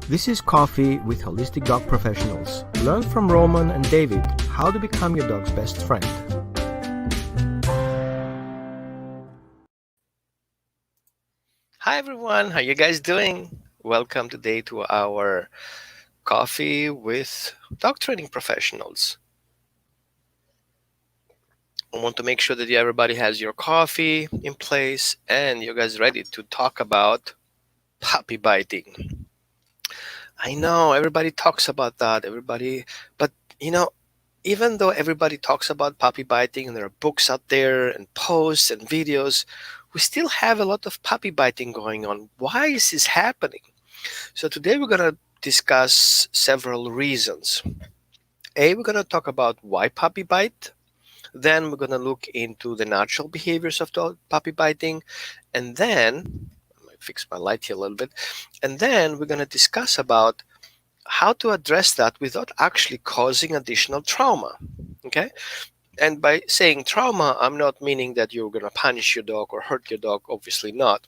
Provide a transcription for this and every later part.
This is Coffee with Holistic Dog Professionals. Learn from Roman and David how to become your dog's best friend. Hi everyone, how you guys doing? Welcome today to our Coffee with Dog Training Professionals. I want to make sure that everybody has your coffee in place and you guys ready to talk about puppy biting. I know everybody talks about that, but even though everybody talks about puppy biting and there are books out there and posts and videos, we still have a lot of puppy biting going on. Why is this happening? So today we're going to discuss several reasons. We're going to talk about why puppy bite. Then we're going to look into the natural behaviors of puppy biting. And then, I might fix my light here a little bit. And then we're going to discuss about how to address that without actually causing additional trauma. Okay? And by saying trauma, I'm not meaning that you're going to punish your dog or hurt your dog, obviously not.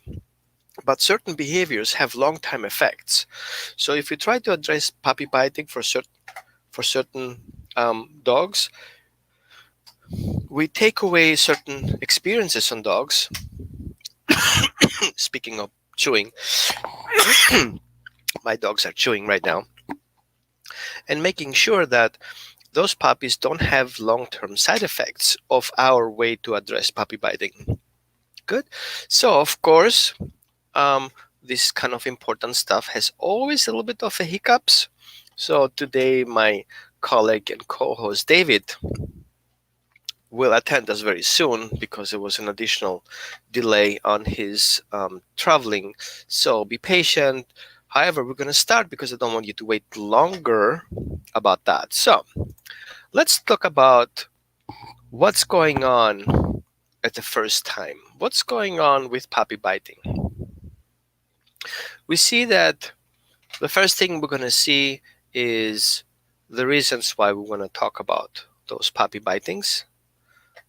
But certain behaviors have long-term effects. So if we try to address puppy biting for certain dogs, we take away certain experiences on dogs. Speaking of chewing, my dogs are chewing right now. And making sure that those puppies don't have long-term side effects of our way to address puppy biting. Good. So, of course, this kind of important stuff has always a little bit of a hiccups. So today, my colleague and co-host David will attend us very soon because there was an additional delay on his traveling. So be patient. However, we're going to start because I don't want you to wait longer about that. So let's talk about what's going on at the first time. What's going on with puppy biting? We see that the first thing we're going to see is the reasons why we want to talk about those puppy bitings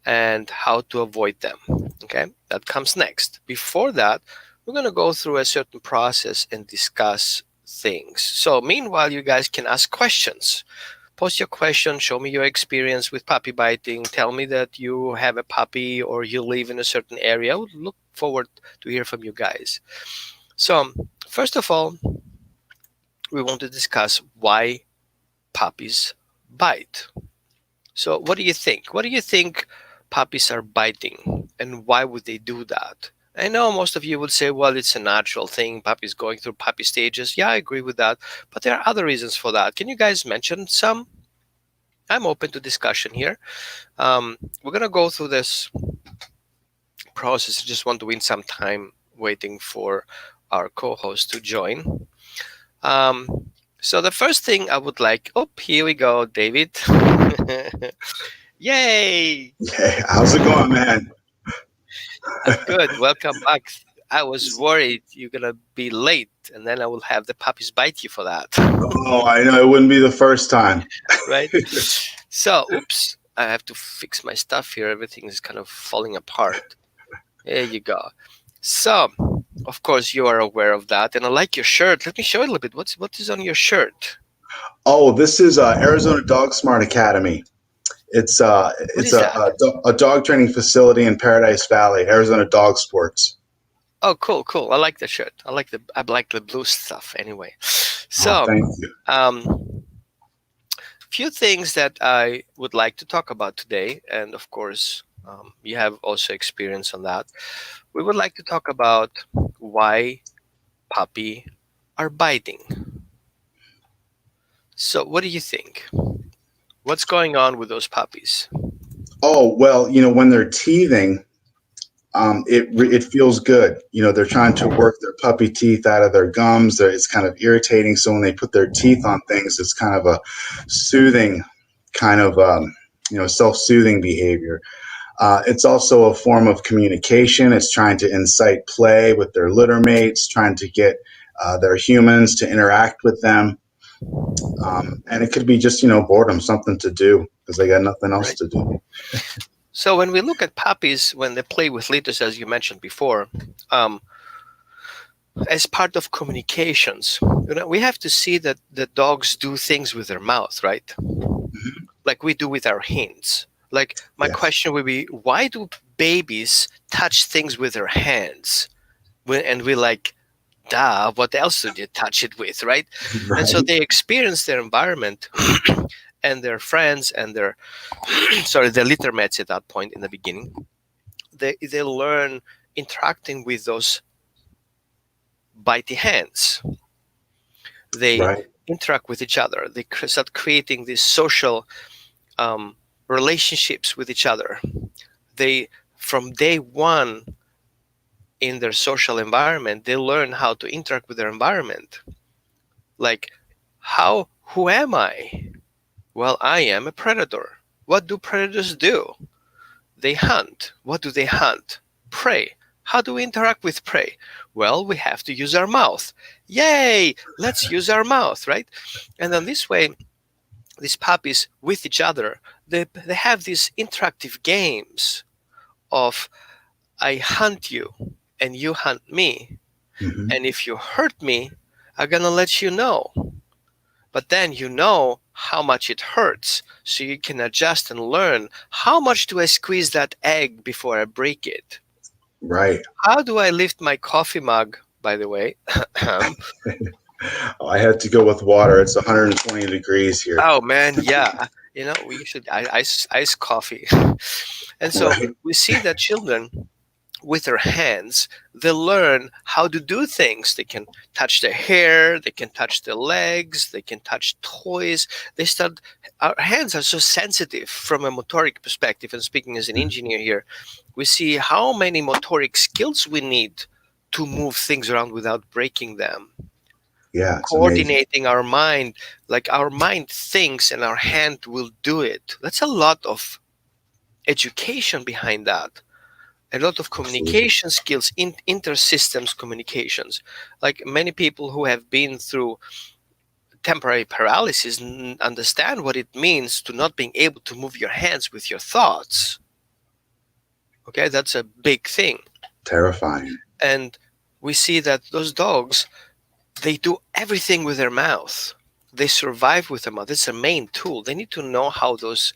and how to avoid them. Okay, that comes next. Before that, we're going to go through a certain process and discuss things. So meanwhile, you guys can ask questions. Post your question, show me your experience with puppy biting, tell me that you have a puppy or you live in a certain area. I would look forward to hear from you guys. So first of all, we want to discuss why puppies bite. So what do you think? What do you think puppies are biting and why would they do that? I know most of you would say, well, it's a natural thing. Puppies going through puppy stages. Yeah, I agree with that. But there are other reasons for that. Can you guys mention some? I'm open to discussion here. We're going to go through this process. I just want to win some time waiting for our co-host to join. So the first thing I would like, here we go, David. Yay! Hey, how's it going, man? Good. Welcome back. I was worried you're going to be late and then I will have the puppies bite you for that. Oh, I know. It wouldn't be the first time. Right? So, oops. I have to fix my stuff here. Everything is kind of falling apart. There you go. So, of course, you are aware of that. And I like your shirt. Let me show you a little bit. What is on your shirt? Oh, this is Arizona Dog Smart Academy. It's a dog training facility in Paradise Valley, Arizona Dog Sports. Oh, cool. I like the shirt. I like the blue stuff anyway. So, thank you. Few things that I would like to talk about today, and of course, you have also experience on that. We would like to talk about why puppy are biting. So, what do you think? What's going on with those puppies? Oh, well, when they're teething, it feels good. They're trying to work their puppy teeth out of their gums. It's kind of irritating. So when they put their teeth on things, it's kind of a soothing kind of, self-soothing behavior. It's also a form of communication. It's trying to incite play with their litter mates, trying to get their humans to interact with them. And it could be just, boredom, something to do because they got nothing else to do. So when we look at puppies, when they play with litters, as you mentioned before, as part of communications, we have to see that the dogs do things with their mouth, right? Mhm. Like we do with our hands. Like my Yes. question would be, why do babies touch things with their hands? And we like, duh, what else do you touch it with, right? And so Right. they experience their environment and their friends and their, sorry, their litter mates at that point in the beginning. They learn interacting with those bitey hands. They Right. interact with each other. They start creating these social um, relationships with each other. They, from day one in their social environment, they learn how to interact with their environment. Like, who am I? Well, I am a predator. What do predators do? They hunt. What do they hunt? Prey. How do we interact with prey? Well, we have to use our mouth. Yay! Let's use our mouth, right? And then this way, these puppies with each other, they have these interactive games of I hunt you and you hunt me. Mhm. And if you hurt me, I'm gonna let you know. But then you know how much it hurts, so you can adjust and learn how much do I squeeze that egg before I break it? Right. How do I lift my coffee mug, by the way? I had to go with water. It's 120 degrees here. Oh man, yeah. We should ice coffee. And so Right. we see that children with their hands, they learn how to do things. They can touch their hair, they can touch their legs, they can touch toys. Our hands are so sensitive from a motoric perspective. And speaking as an Mhm. engineer here, we see how many motoric skills we need to move things around without breaking them. Yeah, it's amazing. Coordinating our mind, like our mind thinks and our hand will do it. That's a lot of education behind that. A lot of Absolutely. communication skills, inter-systems communications. Like many people who have been through temporary paralysis understand what it means to not being able to move your hands with your thoughts. Okay, that's a big thing. Terrifying. And we see that those dogs, they do everything with their mouth. They survive with their mouth. It's a main tool. They need to know how those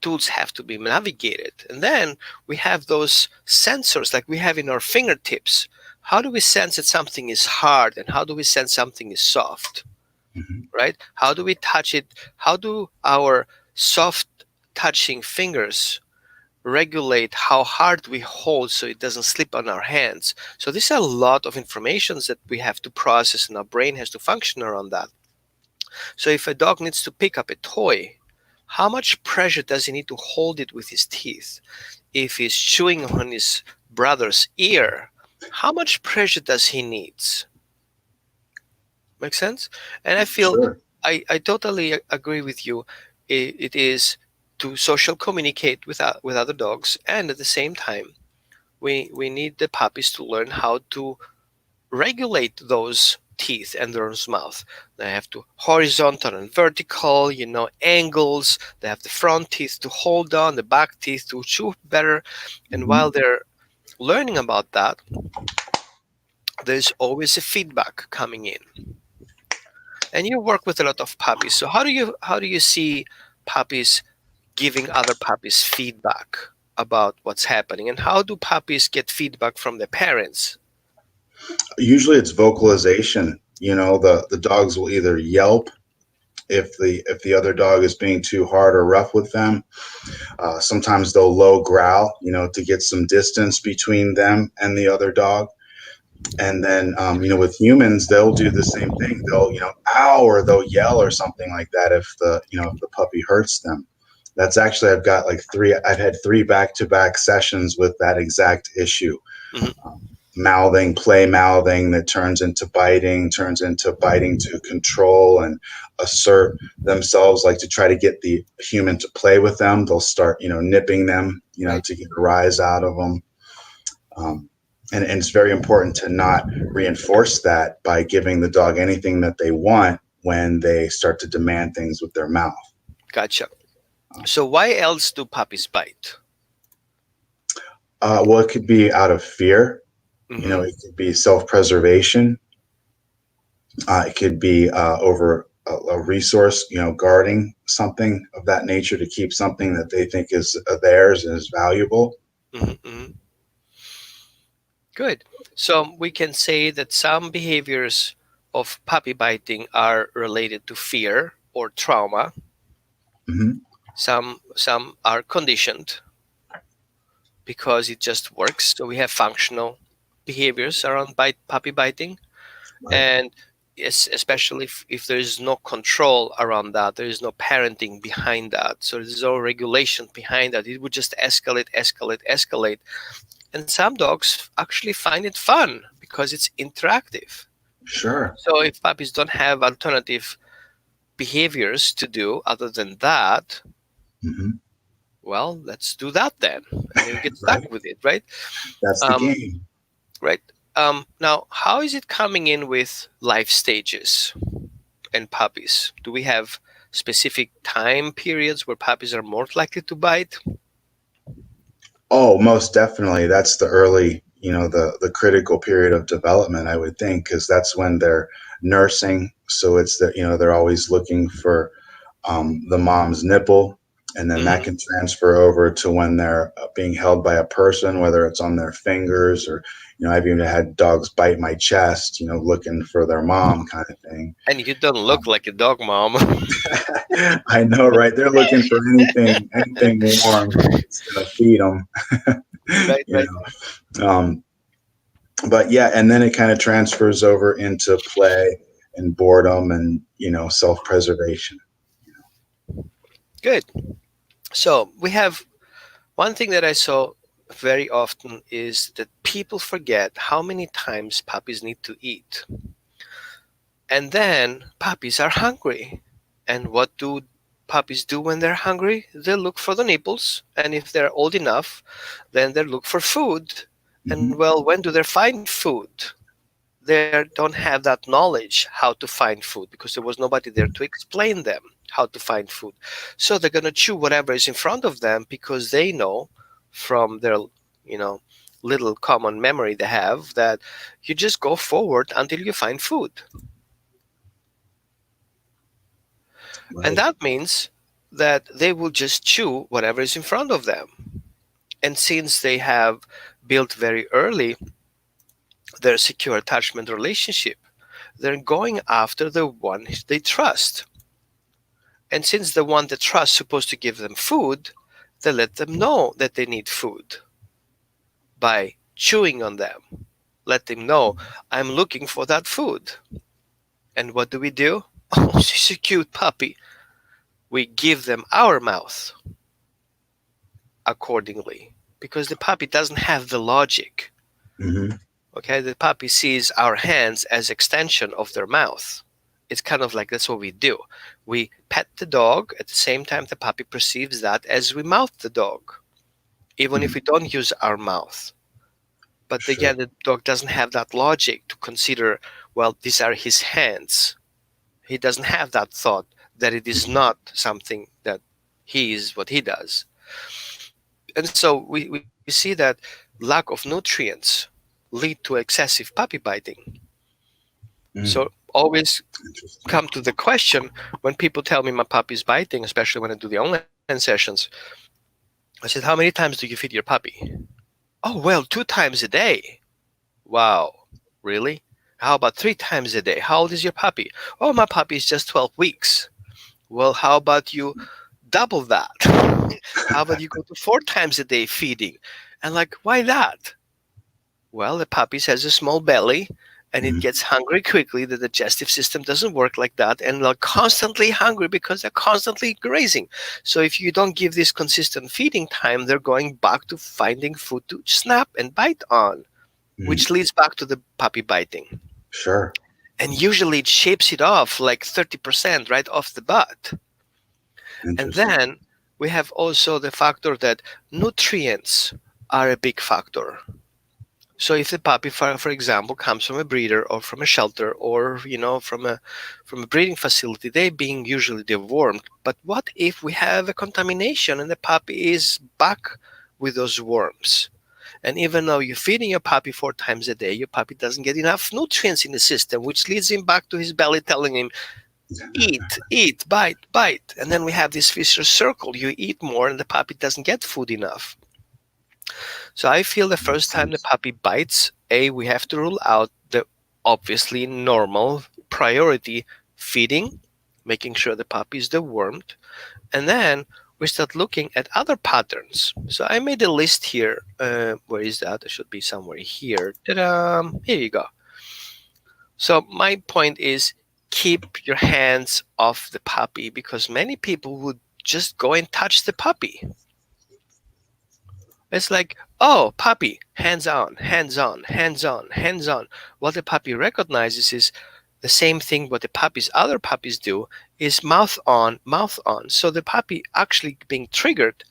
tools have to be navigated. And then we have those sensors like we have in our fingertips. How do we sense that something is hard and how do we sense something is soft? Mhm. Right? How do we touch it? How do our soft touching fingers regulate how hard we hold so it doesn't slip on our hands? So these are a lot of informations that we have to process and our brain has to function around that. So if a dog needs to pick up a toy, how much pressure does he need to hold it with his teeth? If he's chewing on his brother's ear, how much pressure does he needs? Make sense? And I feel Sure. I totally agree with you. It is to social communicate with other dogs, and at the same time, we need the puppies to learn how to regulate those teeth and those mouth. They have to horizontal and vertical, angles. They have the front teeth to hold on, the back teeth to chew better. And Mhm. while they're learning about that, there's always a feedback coming in. And you work with a lot of puppies. So how do you see puppies giving other puppies feedback about what's happening? And how do puppies get feedback from their parents? Usually it's vocalization. The dogs will either yelp if the other dog is being too hard or rough with them. Sometimes they'll low growl, to get some distance between them and the other dog. And then, with humans, they'll do the same thing. They'll, ow, or they'll yell or something like that if the puppy hurts them. That's actually, I've had three back-to-back sessions with that exact issue. Mhm. Mouthing, play mouthing that turns into biting to control and assert themselves, like to try to get the human to play with them. They'll start, nipping them, Right. to get a rise out of them. Um, and it's very important to not reinforce that by giving the dog anything that they want when they start to demand things with their mouth. Gotcha. So why else do puppies bite? Well, it could be out of fear. You know, Hmm. it could be self-preservation. It could be over a resource, you know, guarding something of that nature to keep something that they think is theirs and is valuable. Hmm. Hmm. Good. So we can say that some behaviors of puppy biting are related to fear or trauma. Hmm. Some are conditioned because it just works. So we have functional behaviors around puppy biting, Right. and especially if there is no control around that, there is no parenting behind that. So there's no regulation behind that. It would just escalate, escalate, escalate. And some dogs actually find it fun because it's interactive. Sure. So if puppies don't have alternative behaviors to do other than that, Hmm. well, let's do that then, and then we get Right. stuck with it, right? That's the Um, game. right. Now, how is it coming in with life stages and puppies? Do we have specific time periods where puppies are more likely to bite? Oh, most definitely. That's the early, you know, the critical period of development, I would think, because that's when they're nursing. So it's that, you know, they're always looking for the mom's nipple, and then that Hmm. can transfer over to when they're being held by a person, whether it's on their fingers or, you know, I've even had dogs bite my chest, you know, looking for their mom kind of thing. And you don't look Um, like a dog, mom. I know, right? They're looking for anything warm that's gonna feed them, Right, you right. know. But yeah, and then it kind of transfers over into play and boredom and, you know, self-preservation. Good. So we have one thing that I saw very often is that people forget how many times puppies need to eat. And then puppies are hungry. And what do puppies do when they're hungry? They look for the nipples. And if they're old enough, then they look for food. And Hmm. well, when do they find food? They don't have that knowledge how to find food because there was nobody there to explain them how to find food. So they're going to chew whatever is in front of them because they know from their, you know, little common memory they have that you just go forward until you find food. And Right. that means that they will just chew whatever is in front of them. And since they have built very early their secure attachment relationship, they're going after the one they trust. And since the one they trust is supposed to give them food, they let them know that they need food by chewing on them. Let them know, I'm looking for that food. And what do we do? Oh, she's a cute puppy. We give them our mouth accordingly because the puppy doesn't have the logic. Hmm. Okay, the puppy sees our hands as extension of their mouth. It's kind of like that's what we do. We pet the dog at the same time the puppy perceives that as we mouth the dog, even if we don't use our mouth. But Sure. again, the dog doesn't have that logic to consider, well, these are his hands. He doesn't have that thought that it is Mhm. not something that he is what he does. And so we see that lack of nutrients lead to excessive puppy biting. So Mm. always Interesting. come to the question when people tell me my puppy is biting, especially when I do the online sessions. I said, how many times do you feed your puppy? Oh, well, 2 times a day. Wow, really? How about 3 times a day? How old is your puppy? Oh, my puppy is just 12 weeks. Well, how about you double that? How about you go to 4 times a day feeding? And like, why that? Well, the puppy has a small belly and it Mhm. gets hungry quickly. The digestive system doesn't work like that, and they're constantly hungry because they're constantly grazing. So if you don't give this consistent feeding time, they're going back to finding food to snap and bite on, Mhm. which leads back to the puppy biting. Sure. And usually it shapes it off like 30% right off the bat. And Interesting. then we have also the factor that nutrients are a big factor. So if the puppy, for example, comes from a breeder or from a shelter or from a breeding facility, they're being usually dewormed. But what if we have a contamination and the puppy is back with those worms? And even though you're feeding your puppy 4 times a day, your puppy doesn't get enough nutrients in the system, which leads him back to his belly telling him, eat, eat, bite, bite. And then we have this vicious circle. You eat more and the puppy doesn't get food enough. So I feel the first time the puppy bites, we have to rule out the obviously normal priority feeding, making sure the puppy is dewormed. And then we start looking at other patterns. So I made a list here. Where is that? It should be somewhere here. Ta-da! Here you go. So my point is, keep your hands off the puppy, because many people would just go and touch the puppy. It's like, oh, puppy, hands on, hands on, hands on, hands on. What the puppy recognizes is the same thing what the other puppies do, is mouth on, mouth on. So the puppy actually being triggered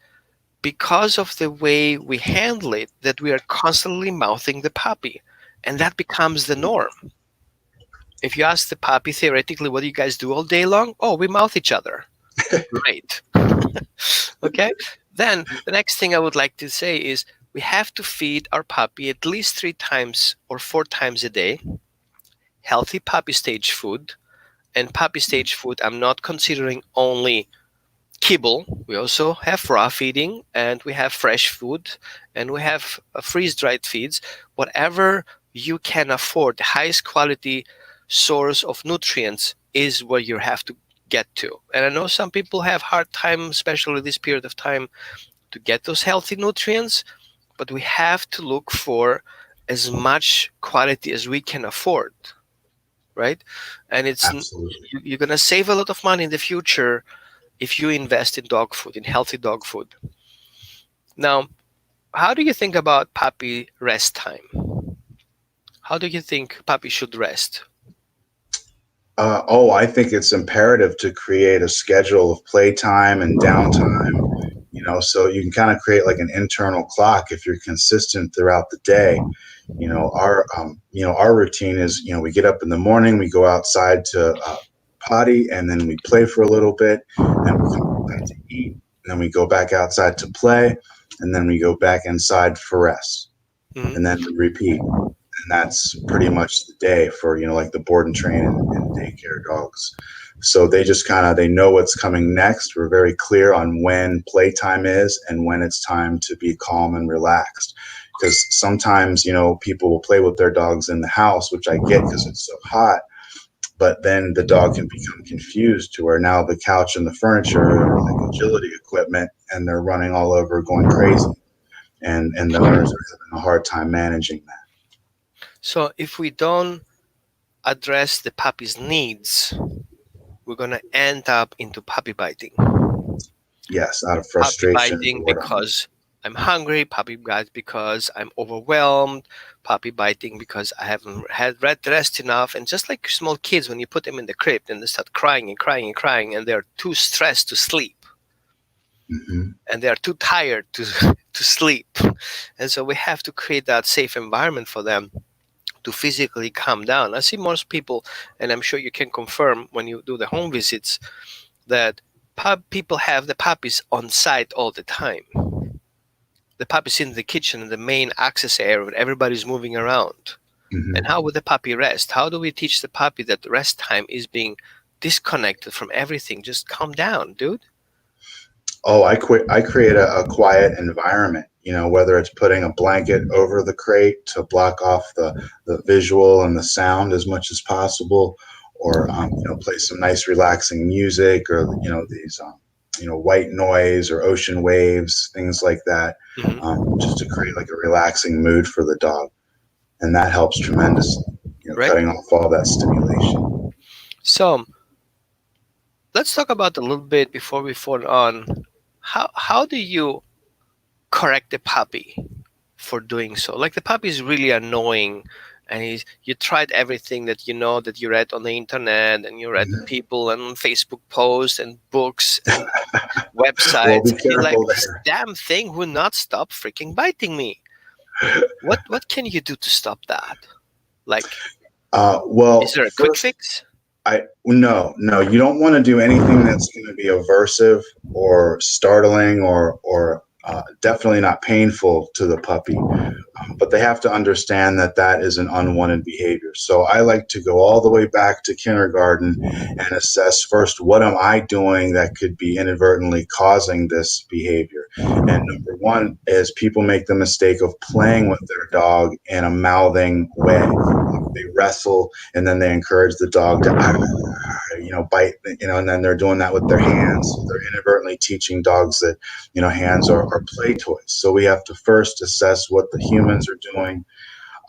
because of the way we handle it, that we are constantly mouthing the puppy. And that becomes the norm. If you ask the puppy, theoretically, what do you guys do all day long? Oh, we mouth each other. Great. Okay? Then the next thing I would like to say is we have to feed our puppy at least 3 times or 4 times a day, healthy puppy stage food. And puppy stage food, I'm not considering only kibble. We also have raw feeding, and we have fresh food, and we have freeze-dried feeds. Whatever you can afford, the highest quality source of nutrients is where you have to get to. And I know some people have hard time, especially this period of time, to get those healthy nutrients, but we have to look for as much quality as we can afford, right? And you're going to save a lot of money in the future if you invest in dog food, in healthy dog food. Now, how do you think about puppy rest time? How do you think puppy should rest? I think it's imperative to create a schedule of playtime and downtime, so you can kind of create like an internal clock if you're consistent throughout the day. Our routine is, we get up in the morning, we go outside to potty, and then we play for a little bit, and we come back to eat, and then we go back outside to play, and then we go back inside for rest, and then we repeat. And that's pretty much the day for, like the board and train and daycare dogs. So they just they know what's coming next. We're very clear on when playtime is and when it's time to be calm and relaxed. Because sometimes, people will play with their dogs in the house, which I get because it's so hot. But then the dog can become confused to where now the couch and the furniture are like agility equipment, and they're running all over, going crazy. And the owners are having a hard time managing that. So if we don't address the puppy's needs, we're going to end up into puppy biting. Yes, out of frustration. Puppy biting because I'm hungry, puppy biting because I'm overwhelmed, puppy biting because I haven't had rest enough. And just like small kids, when you put them in the crib and they start crying and crying and crying, and they're too stressed to sleep. And they are too tired to sleep. And so we have to create that safe environment for them to physically calm down. I see most people, and I'm sure you can confirm when you do the home visits, that people have the puppies on site all the time. The puppy's in the kitchen, in the main access area, where everybody's moving around. And how would the puppy rest? How do we teach the puppy that the rest time is being disconnected from everything? Just calm down, dude. I create a quiet environment, whether it's putting a blanket over the crate to block off the visual and the sound as much as possible, or, play some nice relaxing music, or, these, white noise or ocean waves, things like that, just to create like a relaxing mood for the dog. And that helps tremendously, cutting off all that stimulation. So let's talk about a little bit before we fall on. How do you correct the puppy for doing so? Like the puppy is really annoying, and you tried everything that that you read on the internet, and you read people and Facebook posts and books and websites. And you're like, this damn thing will not stop freaking biting me. What can you do to stop that? Like, is there a quick fix? No, you don't want to do anything that's going to be aversive or startling or Definitely not painful to the puppy, but they have to understand that that is an unwanted behavior. So I like to go all the way back to kindergarten and assess first, what am I doing that could be inadvertently causing this behavior? And number one is people make the mistake of playing with their dog in a mouthing way. They wrestle and then they encourage the dog to bite, and then they're doing that with their hands. They're inadvertently teaching dogs that, hands are play toys. So we have to first assess what the humans are doing.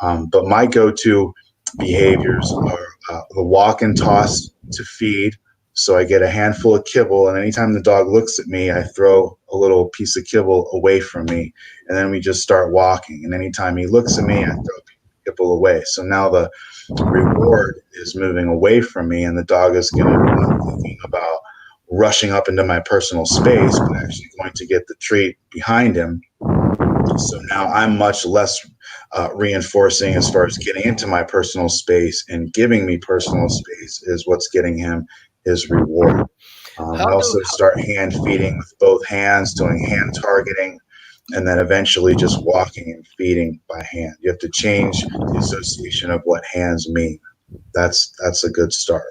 But my go-to behaviors are the walk and toss to feed. So I get a handful of kibble, and anytime the dog looks at me, I throw a little piece of kibble away from me, and then we just start walking. And anytime he looks at me, I throw a piece of kibble away. So now the reward is moving away from me, and the dog is going to be thinking about rushing up into my personal space, but actually going to get the treat behind him. So now I'm much less reinforcing as far as getting into my personal space, and giving me personal space is what's getting him his reward. I also start hand feeding with both hands, doing hand targeting, and then eventually just walking and feeding by hand. You have to change the association of what hands mean. That's a good start.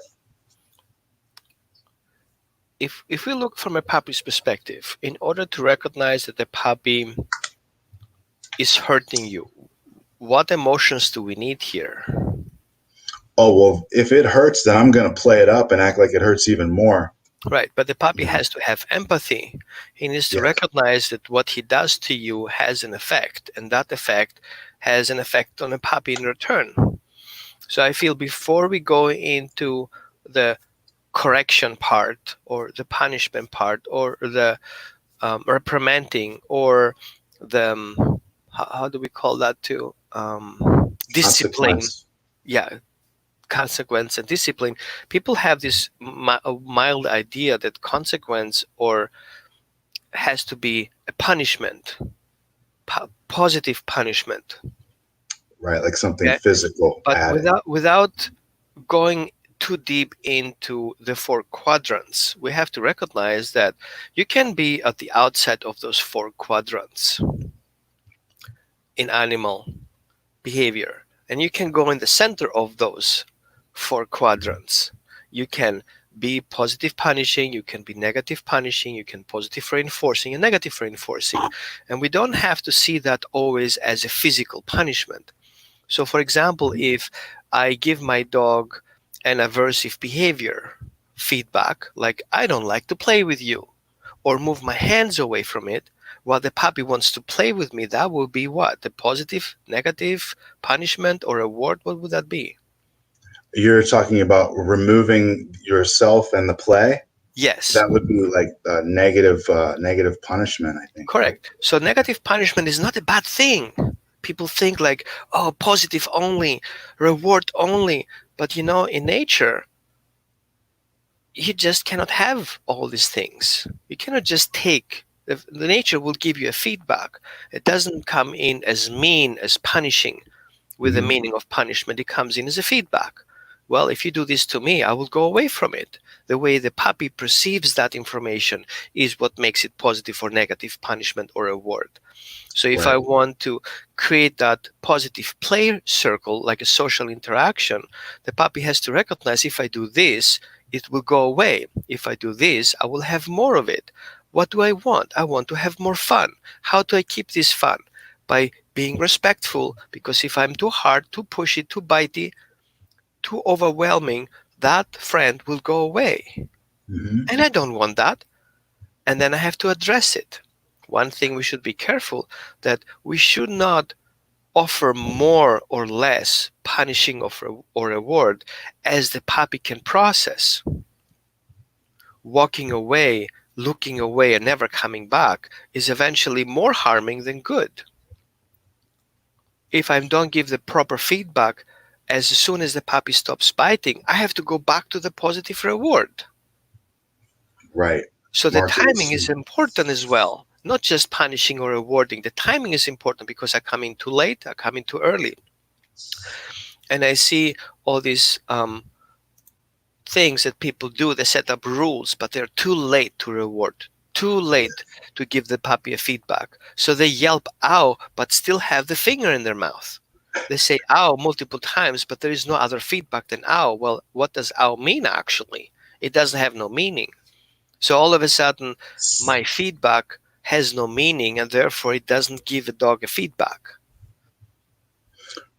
If we look from a puppy's perspective, in order to recognize that the puppy is hurting you, what emotions do we need here? Oh, well, if it hurts, then I'm going to play it up and act like it hurts even more. Right, but the puppy has to have empathy. He needs to recognize that what he does to you has an effect, and that effect has an effect on the puppy in return. So I feel before we go into the correction part, or the punishment part, or the reprimanding, or the how do we call that too? Discipline. Consequence and discipline. People have this mild idea that consequence or has to be a punishment, positive punishment. Right, like something physical. But without going too deep into the 4 quadrants, we have to recognize that you can be at the outset of those 4 quadrants in animal behavior, and you can go in the center of those 4 quadrants. You can be positive punishing, you can be negative punishing, you can positive reinforcing and negative reinforcing. And we don't have to see that always as a physical punishment. So for example, if I give my dog an aversive behavior feedback, like I don't like to play with you, or move my hands away from it, while the puppy wants to play with me, that will be what? The positive, negative punishment or reward? What would that be? You're talking about removing yourself and the play? Yes. That would be like negative punishment, I think. Correct. So negative punishment is not a bad thing. People think like, oh, positive only, reward only. But in nature, you just cannot have all these things. You cannot just take. The nature will give you a feedback. It doesn't come in as mean as punishing with the meaning of punishment. It comes in as a feedback. Well, if you do this to me, I will go away from it. The way the puppy perceives that information is what makes it positive or negative punishment or reward. So if I want to create that positive play circle, like a social interaction, the puppy has to recognize, if I do this, it will go away. If I do this, I will have more of it. What do I want? I want to have more fun. How do I keep this fun? By being respectful, because if I'm too hard, too pushy, too bitey, too overwhelming, that friend will go away. And I don't want that. And then I have to address it. One thing we should be careful, that we should not offer more or less punishing or reward as the puppy can process. Walking away, looking away, and never coming back is eventually more harming than good. If I don't give the proper feedback, as soon as the puppy stops biting, I have to go back to the positive reward. Right. So the timing is important as well. Not just punishing or rewarding. The timing is important, because I come in too late, I come in too early. And I see all these things that people do. They set up rules, but they're too late to reward too late to give the puppy a feedback. So they yelp ow, but still have the finger in their mouth. They say ow multiple times, but there is no other feedback than ow. Well, what does ow mean actually? It doesn't have no meaning. So all of a sudden, my feedback has no meaning, and therefore it doesn't give the dog a feedback.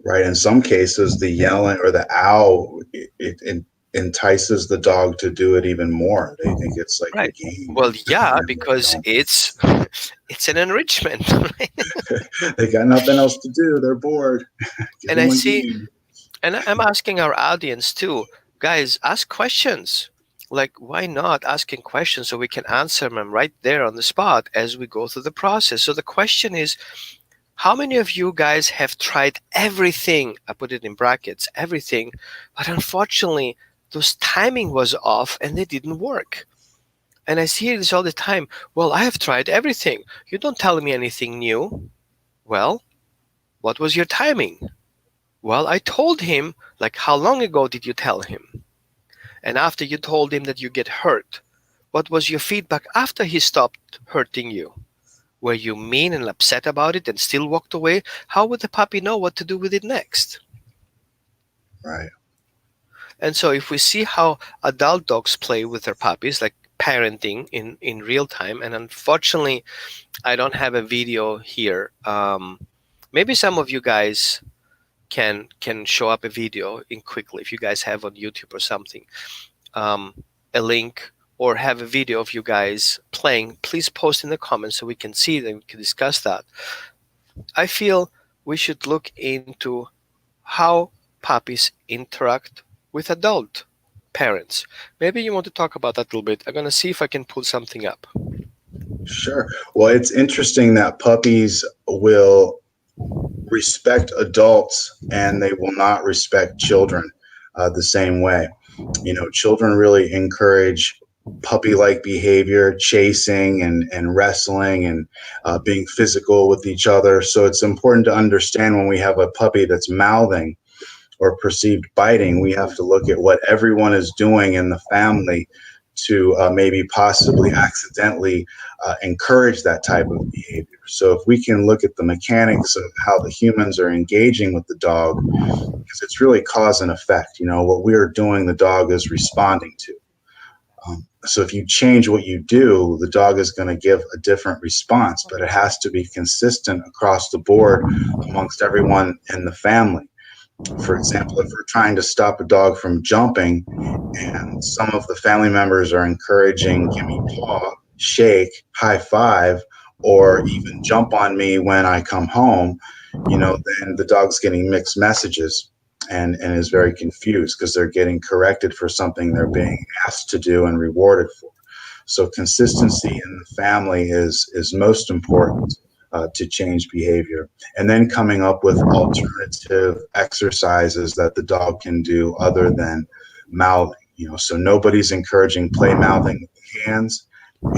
Right. In some cases, the yelling or the ow, it entices the dog to do it even more. They think it's like a Right. game. Well, yeah, And they because don't. it's an enrichment. Right? They got nothing else to do. They're bored. Give And them I a see, game. and I'm asking our audience too, guys, ask questions. Like, why not asking questions so we can answer them right there on the spot as we go through the process? So the question is, how many of you guys have tried everything? I put it in brackets, everything, but unfortunately, those timing was off and they didn't work. And I see this all the time. Well, I have tried everything. You don't tell me anything new. Well, what was your timing? Well, I told him, like, how long ago did you tell him? And after you told him that you get hurt, what was your feedback after he stopped hurting you? Were you mean and upset about it and still walked away? How would the puppy know what to do with it next? Right. And so if we see how adult dogs play with their puppies, like parenting in real time, and unfortunately, I don't have a video here. Maybe some of you guys can show up a video in quickly if you guys have on YouTube or something, a link or have a video of you guys playing. Please post in the comments so we can see it and we can discuss that. I feel we should look into how puppies interact with adult parents. Maybe you want to talk about that a little bit. I'm going to see if I can pull something up. Sure. Well, it's interesting that puppies will respect adults and they will not respect children the same way. You know, children really encourage puppy-like behavior, chasing and wrestling and being physical with each other. So it's important to understand when we have a puppy that's mouthing or perceived biting, we have to look at what everyone is doing in the family to maybe possibly accidentally encourage that type of behavior. So if we can look at the mechanics of how the humans are engaging with the dog, because it's really cause and effect. You know, what we are doing, the dog is responding to. So if you change what you do, the dog is going to give a different response, but it has to be consistent across the board amongst everyone in the family. For example, if we're trying to stop a dog from jumping and some of the family members are encouraging give me paw, shake, high five, or even jump on me when I come home, you know, then the dog's getting mixed messages and is very confused because they're getting corrected for something they're being asked to do and rewarded for. So consistency in the family is most important to change behavior. And then coming up with alternative exercises that the dog can do other than mouthing. You know, so nobody's encouraging play mouthing with the hands.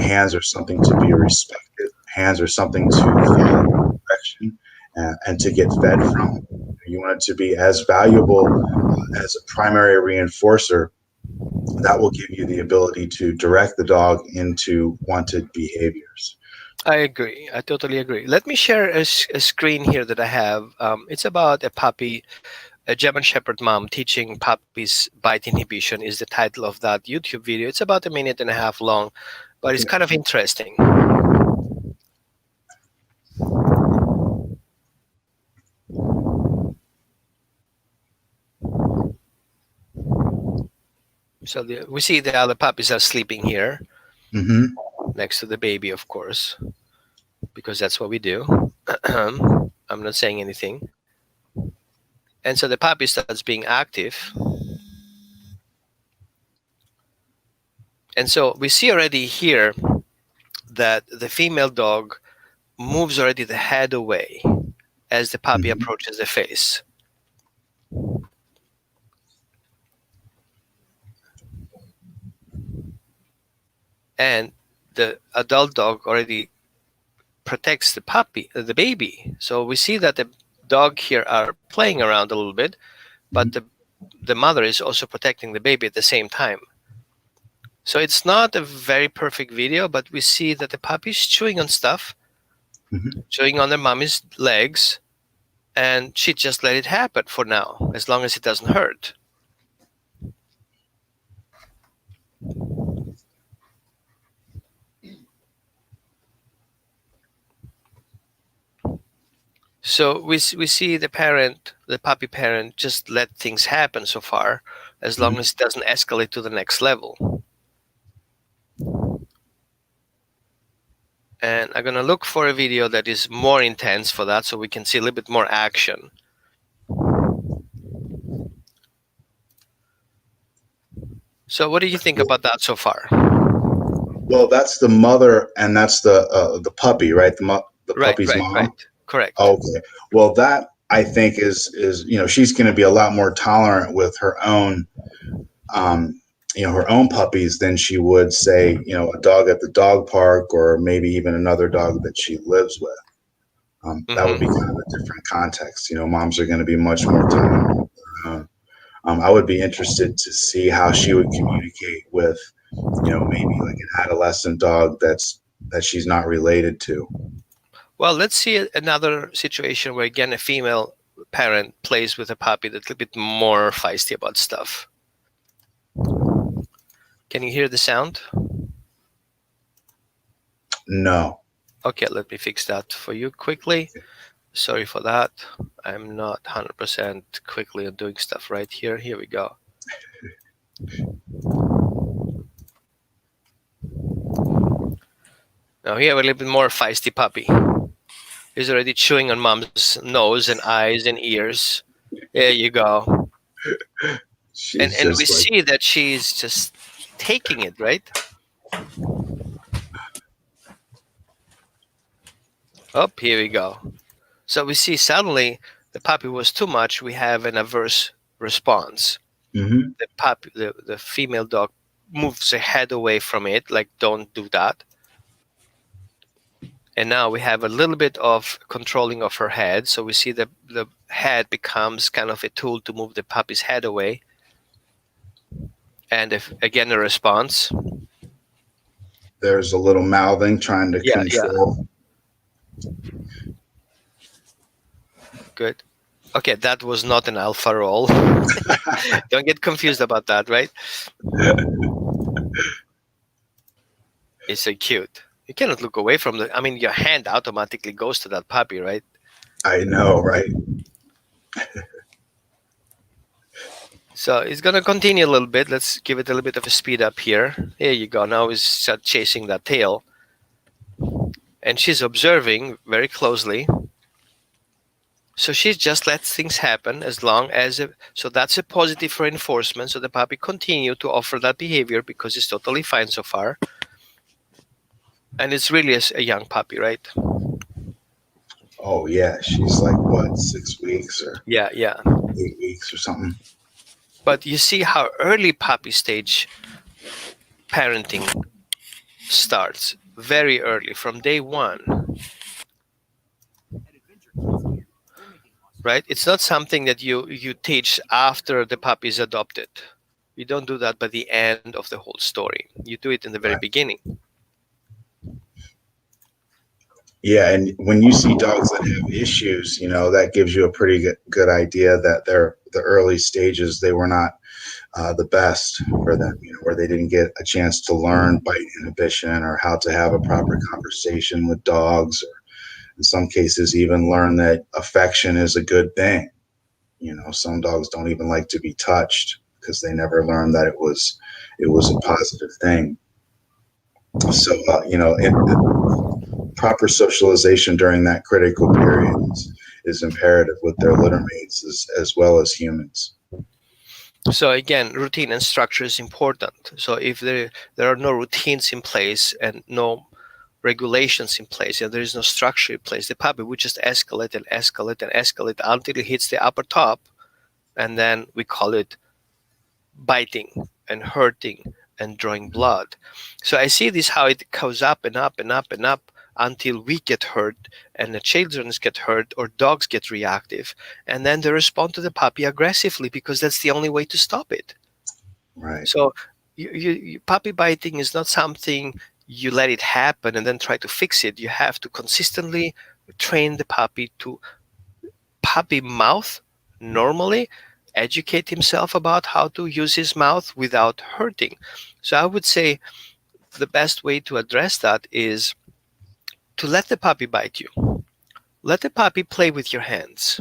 Hands are something to be respected. Hands are something to follow direction and to get fed from. You want it to be as valuable as a primary reinforcer. That will give you the ability to direct the dog into wanted behaviors. I agree. I totally agree. Let me share a screen here that I have. It's about a puppy, a German Shepherd mom teaching puppies bite inhibition is the title of that YouTube video. It's about a minute and a half long, but it's kind of interesting. So we see the other puppies are sleeping here next to the baby, of course, because that's what we do. I'm not saying anything. And so the puppy starts being active. And so we see already here that the female dog moves already the head away as the puppy approaches the face. And the adult dog already protects the puppy, the baby. So we see that the dog here are playing around a little bit, but the mother is also protecting the baby at the same time. So it's not a very perfect video, but we see that the puppy's chewing on stuff, chewing on their mommy's legs, and she just let it happen for now, as long as it doesn't hurt. So we see the puppy parent, just let things happen so far, as long as it doesn't escalate to the next level. And I'm gonna look for a video that is more intense for that, so we can see a little bit more action. So what do you think about that so far? Well, that's the mother, and that's the puppy, right? The puppy's mom. Right. Correct. Okay. Well, that I think is she's going to be a lot more tolerant with her own her own puppies than she would, say, a dog at the dog park, or maybe even another dog that she lives with. That would be kind of a different context. Moms are going to be much more tolerant with their own. I would be interested to see how she would communicate with, maybe like an adolescent dog that she's not related to. Well, let's see another situation where, again, a female parent plays with a puppy that's a little bit more feisty about stuff. Can you hear the sound? No. Okay, let me fix that for you quickly. Sorry for that. I'm not 100% quickly on doing stuff right here. Here we go. Now here we have a little bit more feisty puppy. He's already chewing on mom's nose and eyes and ears. There you go. And we see that she's just taking it, right? Oh, here we go. So we see suddenly the puppy was too much. We have an adverse response. The puppy, the female dog, moves her head away from it, like, don't do that. And now we have a little bit of controlling of her head. So we see the head becomes kind of a tool to move the puppy's head away. And again, a response. There's a little mouthing, trying to control. Yeah. Good. Okay, that was not an alpha roll. Don't get confused about that, right? It's so cute. You cannot look away from your hand automatically goes to that puppy, right? I know, right? So it's going to continue a little bit. Let's give it a little bit of a speed up here. There you go. Now it's chasing that tail. And she's observing very closely. So she just lets things happen as long as so that's a positive reinforcement. So the puppy continue to offer that behavior because it's totally fine so far. And it's really a young puppy, right? Oh yeah, she's like what, 6 weeks or 8 weeks or something. But you see how early puppy stage parenting starts, very early, from day one. Right? It's not something that you teach after the puppy is adopted. You don't do that by the end of the whole story. You do it in the very beginning. Yeah, and when you see dogs that have issues, that gives you a pretty good idea that the early stages, they were not the best for them, where they didn't get a chance to learn bite inhibition or how to have a proper conversation with dogs, or in some cases even learn that affection is a good thing. Some dogs don't even like to be touched because they never learned that it was a positive thing. So, proper socialization during that critical period is imperative with their litter mates as well as humans. So again, routine and structure is important. So if there are no routines in place and no regulations in place, and there is no structure in place, the puppy would just escalate and escalate and escalate until it hits the upper top, and then we call it biting and hurting and drawing blood. So I see this, how it goes up and up and up and up until we get hurt and the children get hurt or dogs get reactive, and then they respond to the puppy aggressively because that's the only way to stop it. Right. So puppy biting is not something you let it happen and then try to fix it. You have to consistently train the puppy to puppy mouth normally, educate himself about how to use his mouth without hurting. So I would say the best way to address that is to let the puppy bite you. Let the puppy play with your hands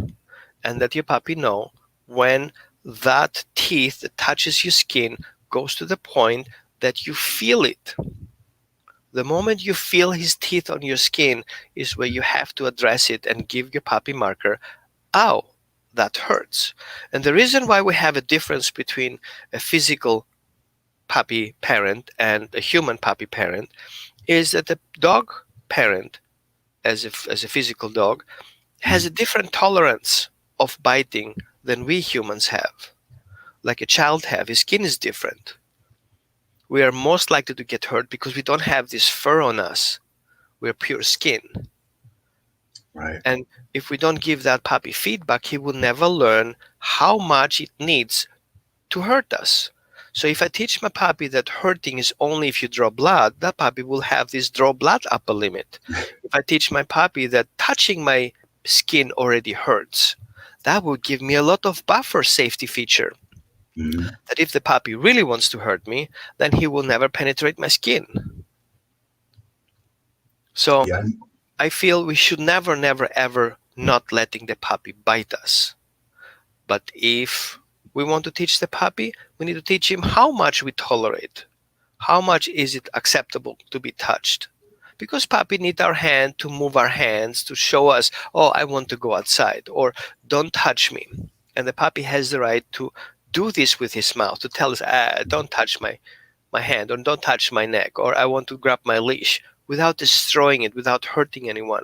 and let your puppy know when that teeth that touches your skin goes to the point that you feel it. The moment you feel his teeth on your skin is where you have to address it and give your puppy marker, ow, that hurts. And the reason why we have a difference between a physical puppy parent and a human puppy parent is that the dog parent, as a physical dog, has a different tolerance of biting than we humans have. Like a child have, his skin is different. We are most likely to get hurt because we don't have this fur on us. We're pure skin. Right. And if we don't give that puppy feedback, he will never learn how much it needs to hurt us. So if I teach my puppy that hurting is only if you draw blood, that puppy will have this draw blood upper limit. If I teach my puppy that touching my skin already hurts, that will give me a lot of buffer safety feature. Mm-hmm. That if the puppy really wants to hurt me, then he will never penetrate my skin. So Yeah. I feel we should never, never, ever not letting the puppy bite us. But if we want to teach the puppy, we need to teach him how much we tolerate. How much is it acceptable to be touched? Because puppy need our hand to move our hands to show us, oh, I want to go outside, or don't touch me. And the puppy has the right to do this with his mouth, to tell us, don't touch my hand, or don't touch my neck, or I want to grab my leash, without destroying it, without hurting anyone.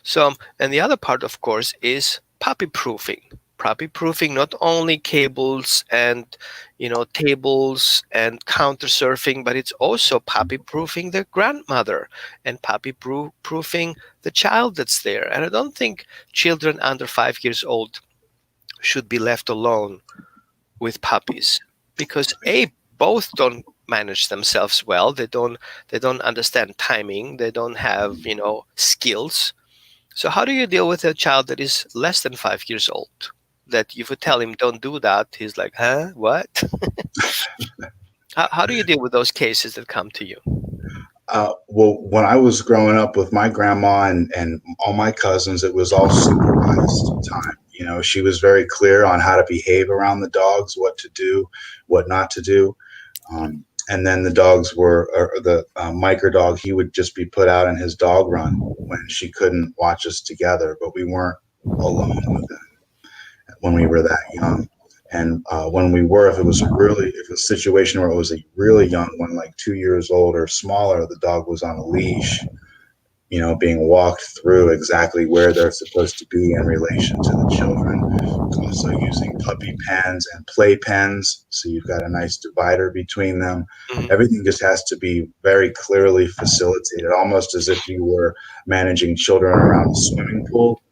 So, and the other part, of course, is puppy proofing. Puppy proofing not only cables and tables and counter surfing, but it's also puppy proofing the grandmother and puppy proofing the child that's there. And I don't think children under 5 years old should be left alone with puppies because both don't manage themselves well. They don't understand timing. They don't have skills. So how do you deal with a child that is less than 5 years old? That if you tell him don't do that, he's like, huh, what? How do you deal with those cases that come to you? Well, when I was growing up with my grandma and all my cousins, it was all supervised time. She was very clear on how to behave around the dogs, what to do, what not to do. And then the dogs or the micro dog, he would just be put out in his dog run when she couldn't watch us together, but we weren't alone with him when we were that young. And when we were, if it was a situation where it was a really young one, like 2 years old or smaller, the dog was on a leash, being walked through exactly where they're supposed to be in relation to the children. Also using puppy pens and play pens, so you've got a nice divider between them. Mhm. Everything just has to be very clearly facilitated, almost as if you were managing children around a swimming pool.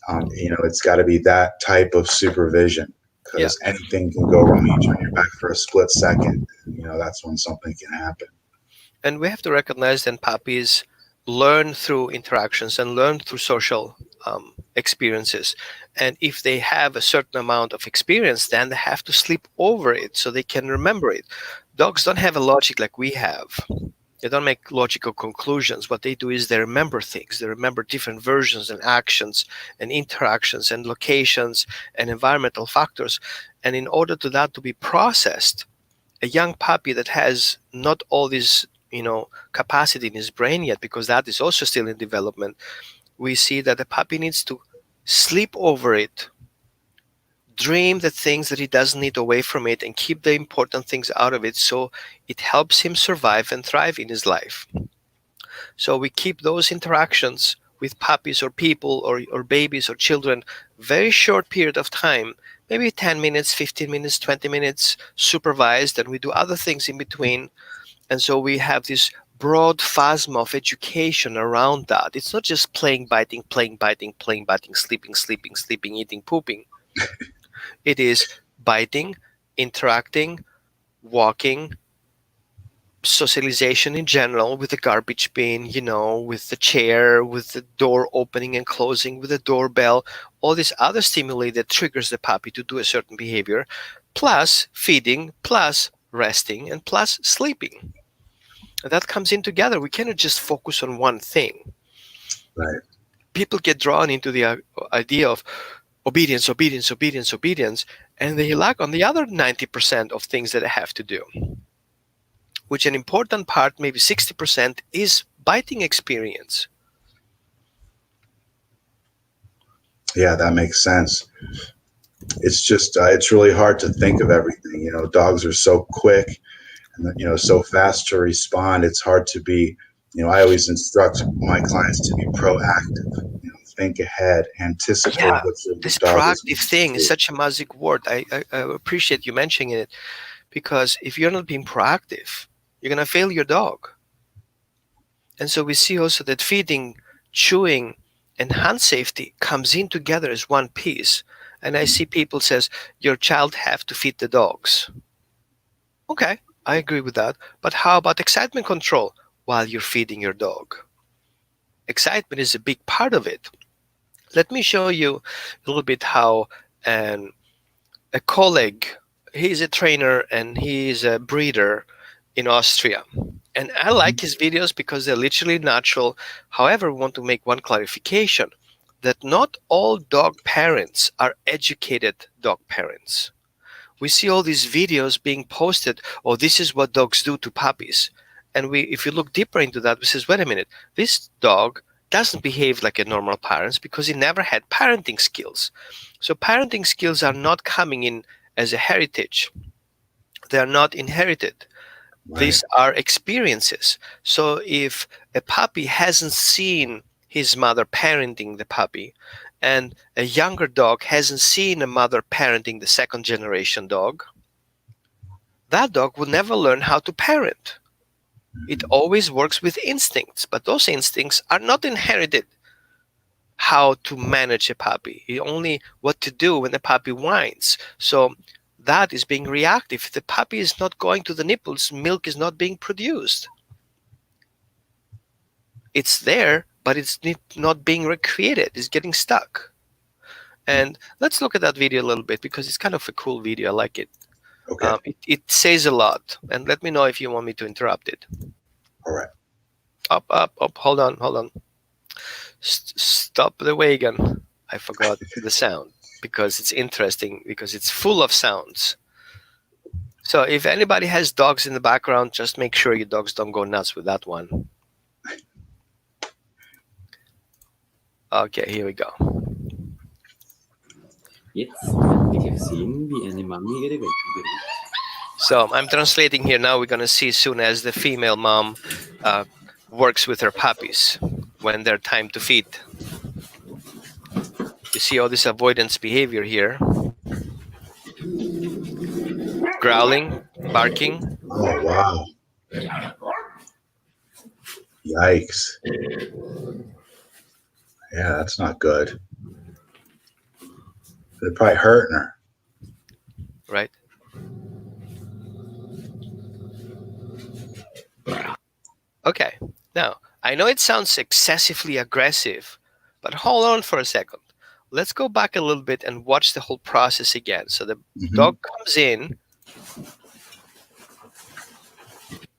It's got to be that type of supervision Yeah. because anything can go wrong. You turn your back for a split second, that's when something can happen. And we have to recognize that puppies learn through interactions and learn through social experiences. And if they have a certain amount of experience, then they have to sleep over it so they can remember it. Dogs don't have a logic like we have. They don't make logical conclusions. What they do is they remember things. They remember different versions and actions and interactions and locations and environmental factors. And in order to that to be processed, a young puppy that has not all this capacity in his brain yet, because that is also still in development, we see that the puppy needs to sleep over it, dream the things that he doesn't need away from it, and keep the important things out of it so it helps him survive and thrive in his life. So we keep those interactions with puppies or people or babies or children very short period of time, maybe 10 minutes, 15 minutes, 20 minutes supervised, and we do other things in between. And so we have this broad phasma of education around that. It's not just playing, biting, sleeping, eating, pooping. It is biting, interacting, walking, socialization in general, with the garbage bin, with the chair, with the door opening and closing, with the doorbell, all this other stimuli that triggers the puppy to do a certain behavior, plus feeding, plus resting, and plus sleeping. That comes in together. We cannot just focus on one thing. Right. People get drawn into the idea of obedience, obedience, obedience, obedience, and they lack on the other 90% of things that they have to do, which an important part, maybe 60%, is biting experience. Yeah, that makes sense. It's just, it's really hard to think of everything. Dogs are so quick and, so fast to respond. It's hard to be, I always instruct my clients to be proactive, think ahead, anticipate Yeah, what the this dog is proactive going to thing is do. such a magic word. I appreciate you mentioning it, because if you're not being proactive, you're going to fail your dog. And so we see also that feeding, chewing, and hand safety comes in together as one piece. And I see people says, your child have to feed the dogs. Okay, I agree with that. But how about excitement control while you're feeding your dog? Excitement is a big part of it. Let me show you a little bit how a colleague, he's a trainer and he's a breeder in Austria. And I like his videos because they're literally natural. However, we want to make one clarification, that not all dog parents are educated dog parents. We see all these videos being posted, oh, this is what dogs do to puppies. And if you look deeper into that, we says, wait a minute, this dog doesn't behave like a normal parent because he never had parenting skills. So parenting skills are not coming in as a heritage. They are not inherited. Right. These are experiences. So if a puppy hasn't seen his mother parenting the puppy, and a younger dog hasn't seen a mother parenting the second generation dog, that dog will never learn how to parent. It always works with instincts, but those instincts are not inherited. How to manage a puppy, only what to do when the puppy whines. So that is being reactive. If the puppy is not going to the nipples, milk is not being produced. It's there, but it's not being recreated. It's getting stuck. And let's look at that video a little bit, because it's kind of a cool video. I like it. Okay. It says a lot. And let me know if you want me to interrupt it. All right. Up. Hold on. Stop the wagon. I forgot the sound, because it's interesting, because it's full of sounds. So if anybody has dogs in the background, just make sure your dogs don't go nuts with that one. Okay, here we go. Jetzt könnt ihr sehen, wie eine Mami ihre Welpen berührt. So I'm translating here now. We're going to see soon as the female mom works with her puppies when they're time to feed. You see all this avoidance behavior here. Growling, barking. Oh, wow. Yikes. Yeah, that's not good. They're probably hurting her. Right? Okay, now, I know it sounds excessively aggressive, but hold on for a second. Let's go back a little bit and watch the whole process again. So the dog comes in.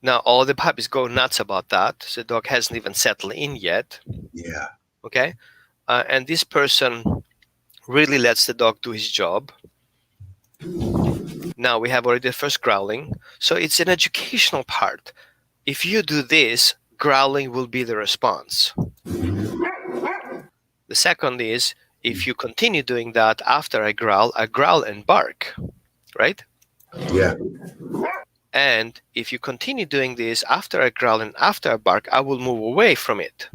Now, all the puppies go nuts about that. So the dog hasn't even settled in yet. Yeah. Okay? And this person really lets the dog do his job. Now, we have already the first growling. So it's an educational part. If you do this, growling will be the response. The second is, if you continue doing that after I growl and bark, right? Yeah. And if you continue doing this after I growl and after I bark, I will move away from it.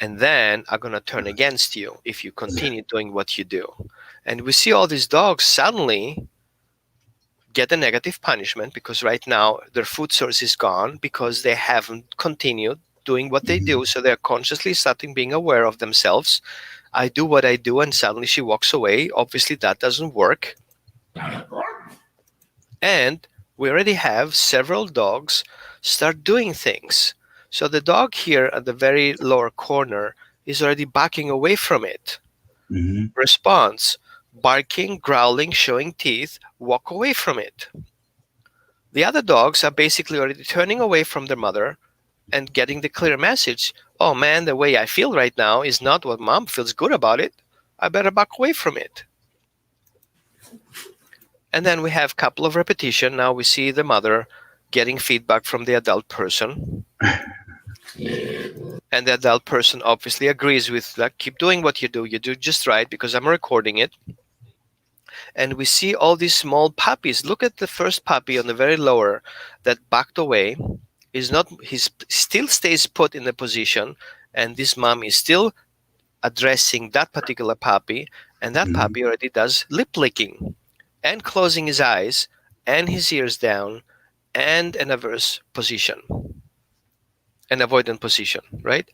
And then I'm going to turn against you if you continue doing what you do. And we see all these dogs suddenly get a negative punishment, because right now their food source is gone because they haven't continued doing what they do. So they're consciously starting being aware of themselves. I do what I do, and suddenly she walks away. Obviously, that doesn't work. And we already have several dogs start doing things. So the dog here at the very lower corner is already backing away from it. Mm-hmm. Response: barking, growling, showing teeth, walk away from it. The other dogs are basically already turning away from their mother and getting the clear message: oh man, the way I feel right now is not what mom feels good about it. I better back away from it. And then we have a couple of repetition. Now we see the mother getting feedback from the adult person. And the adult person obviously agrees with that. Keep doing what you do. You do just right because I'm recording it. And we see all these small puppies. Look at the first puppy on the very lower that backed away. He still stays put in the position, and this mom is still addressing that particular puppy, and that puppy already does lip licking and closing his eyes and his ears down and an averse position, an avoidant position, right?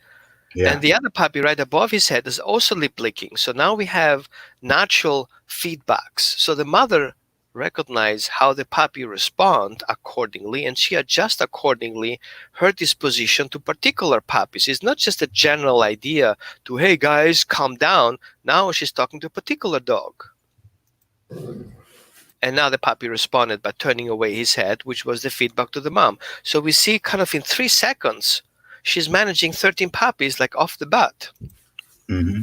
Yeah. And the other puppy right above his head is also lip licking. So now we have natural feedbacks. So the mother recognizes how the puppy respond accordingly, and she adjusts accordingly her disposition to particular puppies. It's not just a general idea to, hey guys, calm down. Now she's talking to a particular dog. And now the puppy responded by turning away his head, which was the feedback to the mom. So we see kind of in 3 seconds, she's managing 13 puppies like off the bat. Mm-hmm.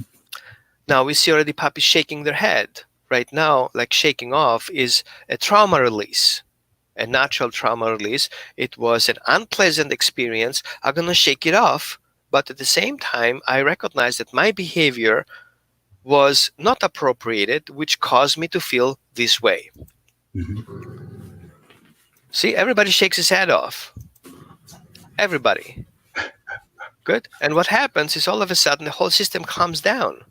Now we see already puppies shaking their head. Right now, like shaking off is a trauma release, a natural trauma release. It was an unpleasant experience. I'm going to shake it off. But at the same time, I recognize that my behavior was not appropriated, which caused me to feel this way. Mm-hmm. See, everybody shakes his head off. Everybody. Good. And what happens is all of a sudden the whole system calms down.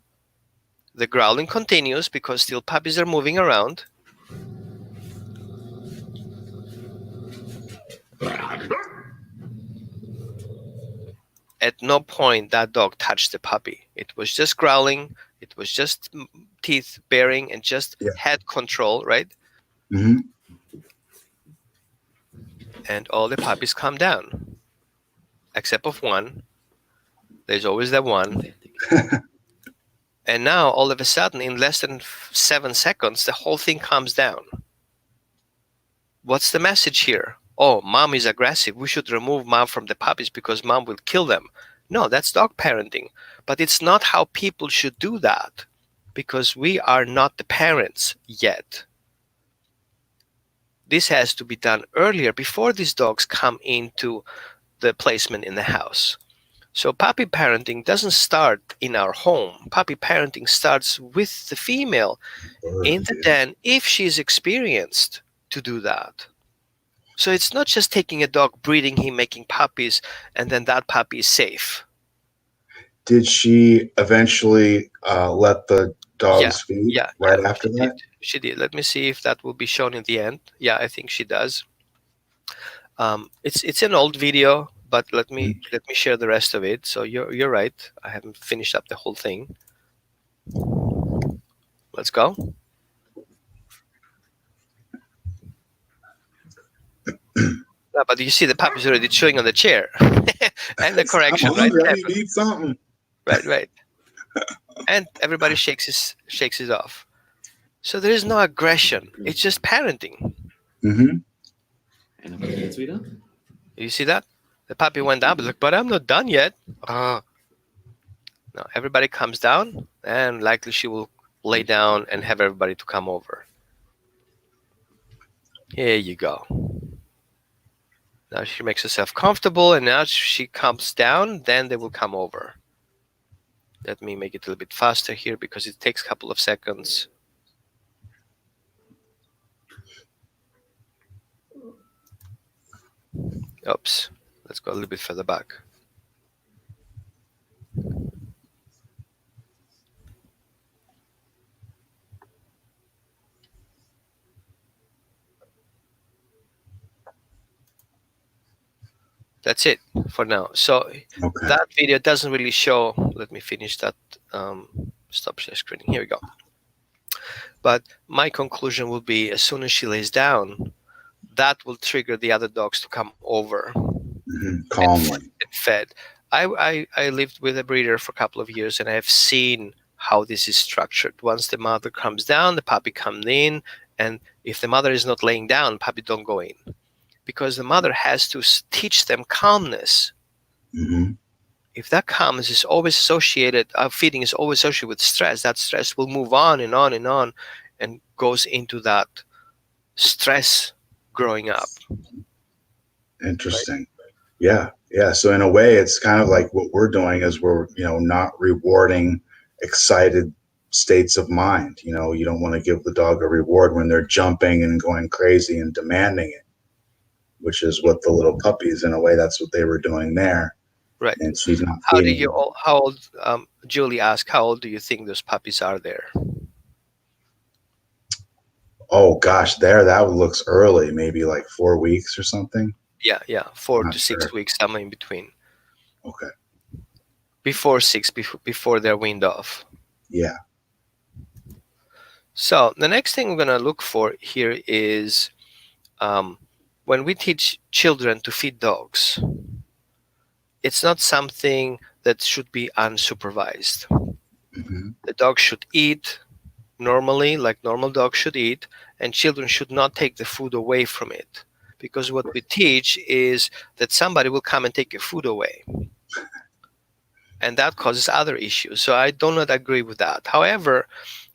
The growling continues because still puppies are moving around. At no point that dog touched the puppy. It was just growling. It was just teeth baring and just head control, right? Mm-hmm. And all the puppies calm down, except of one. There's always that one. And now, all of a sudden, in less than 7 seconds, the whole thing calms down. What's the message here? Oh, mom is aggressive. We should remove mom from the puppies because mom will kill them. No, that's dog parenting. But it's not how people should do that because we are not the parents yet. This has to be done earlier before these dogs come into the placement in the house. So puppy parenting doesn't start in our home. Puppy parenting starts with the female in the den if she's experienced to do that. So it's not just taking a dog, breeding him, making puppies, and then that puppy is safe. Did she eventually let the dogs feed after that? She did. Let me see if that will be shown in the end. Yeah, I think she does. It's an old video, but let me share the rest of it. So you're right. I haven't finished up the whole thing. Let's go. But you see the puppy's already chewing on the chair. And the correction, I'm hungry, right? I need to eat something. Right. And everybody shakes it off. So there is no aggression. It's just parenting. Mm-hmm. You see that? The puppy went down, but I'm not done yet. Now everybody comes down, and likely she will lay down and have everybody to come over. Here you go. Now she makes herself comfortable, and now she comes down, then they will come over. Let me make it a little bit faster here because it takes a couple of seconds. Oops. Let's go a little bit further back. That's it for now. So that video doesn't really show. Let me finish that. Stop share screening. Here we go. But my conclusion will be, as soon as she lays down, that will trigger the other dogs to come over Calmly. and fed. I lived with a breeder for a couple of years, and I have seen how this is structured. Once the mother comes down, the puppy comes in, and if the mother is not laying down, puppy don't go in, because the mother has to teach them calmness. Mm-hmm. If that calmness is always associated, feeding is always associated with stress, that stress will move on and on and on, and goes into that stress growing up. Interesting. Right? Yeah. So in a way, it's kind of like what we're doing is we're, not rewarding excited states of mind. You don't want to give the dog a reward when they're jumping and going crazy and demanding it, which is what the little puppies, in a way, that's what they were doing there. Right. And she's not How feeding. old, Julie asked, how old do you think those puppies are there? Oh gosh, that looks early, maybe like 4 weeks or something. Yeah, 4 Not to 6 sure. weeks, somewhere in between. Okay. Before 6, before they're weaned off. Yeah. So the next thing we're going to look for here is when we teach children to feed dogs, it's not something that should be unsupervised. Mm-hmm. The dog should eat normally, like normal dogs should eat, and children should not take the food away from it. Because what we teach is that somebody will come and take your food away. And that causes other issues. So I do not agree with that. However,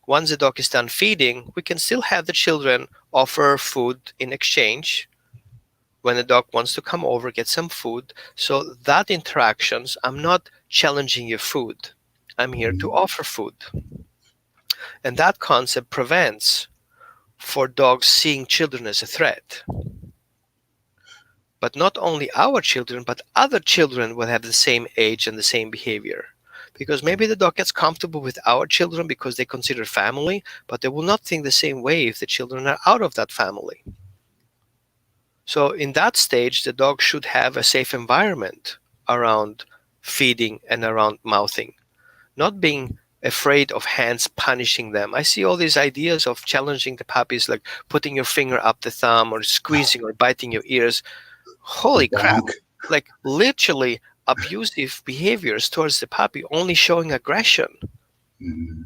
once the dog is done feeding, we can still have the children offer food in exchange. When the dog wants to come over, get some food. So that interactions, I'm not challenging your food. I'm here to offer food. And that concept prevents for dogs seeing children as a threat. But not only our children, but other children will have the same age and the same behavior. Because maybe the dog gets comfortable with our children because they consider family, but they will not think the same way if the children are out of that family. So in that stage, the dog should have a safe environment around feeding and around mouthing, not being afraid of hands punishing them. I see all these ideas of challenging the puppies, like putting your finger up the thumb or squeezing or biting your ears. Holy crap, like literally abusive behaviors towards the puppy, only showing aggression. Mm-hmm.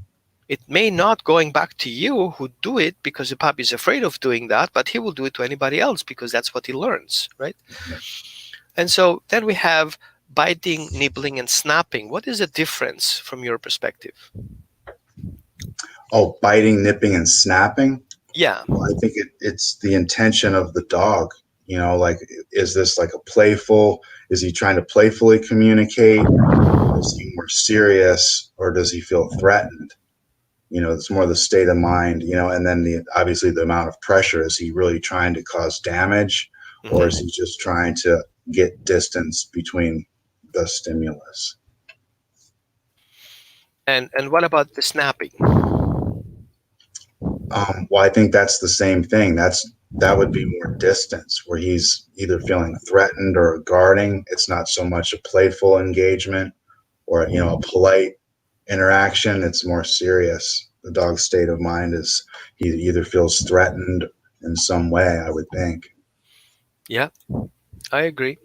It may not going back to you who do it because the puppy is afraid of doing that, but he will do it to anybody else because that's what he learns, right? Yeah. And so then we have biting, nibbling, and snapping. What is the difference from your perspective? Oh, biting, nipping, and snapping? Yeah. Well, I think it's the intention of the dog. Like, is this like a playful, is he trying to playfully communicate? Is he more serious, or does he feel threatened? It's more the state of mind, and then obviously the amount of pressure. Is he really trying to cause damage, or is he just trying to get distance between the stimulus? And what about the snapping? Well, I think that's the same thing. That would be more distance, where he's either feeling threatened or guarding. It's not so much a playful engagement or a polite interaction. It's more serious. The dog's state of mind is he either feels threatened in some way, I would think. Yeah, I agree.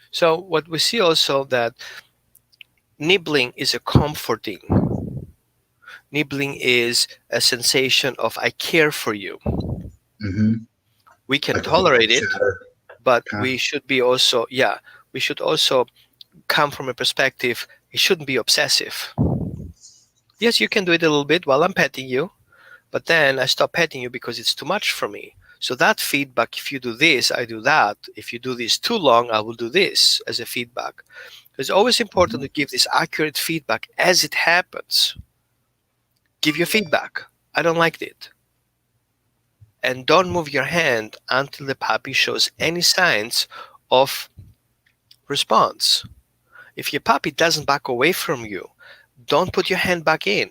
So what we see also that nibbling is a comforting. Nibbling is a sensation of I care for you. Mm-hmm. We can Like tolerate it, but kind we should be also, we should also come from a perspective, it shouldn't be obsessive. Yes, you can do it a little bit while I'm petting you, but then I stop petting you because it's too much for me. So that feedback, if you do this, I do that. If you do this too long, I will do this as a feedback. It's always important to give this accurate feedback as it happens. Give your feedback. I don't like it. And don't move your hand until the puppy shows any signs of response. If your puppy doesn't back away from you, don't put your hand back in,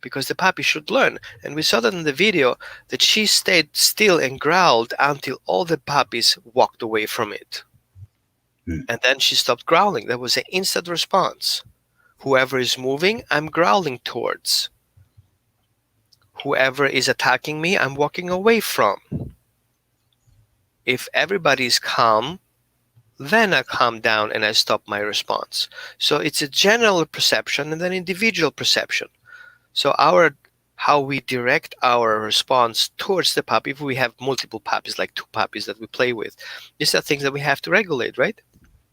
because the puppy should learn. And we saw that in the video that she stayed still and growled until all the puppies walked away from it. And then she stopped growling. That was an instant response. Whoever is moving, I'm growling towards. whoever is attacking me, I'm walking away from. If everybody is calm, then I calm down and I stop my response. So it's a general perception and then individual perception. So how we direct our response towards the puppy, if we have multiple puppies, like 2 puppies that we play with, these are things that we have to regulate, right?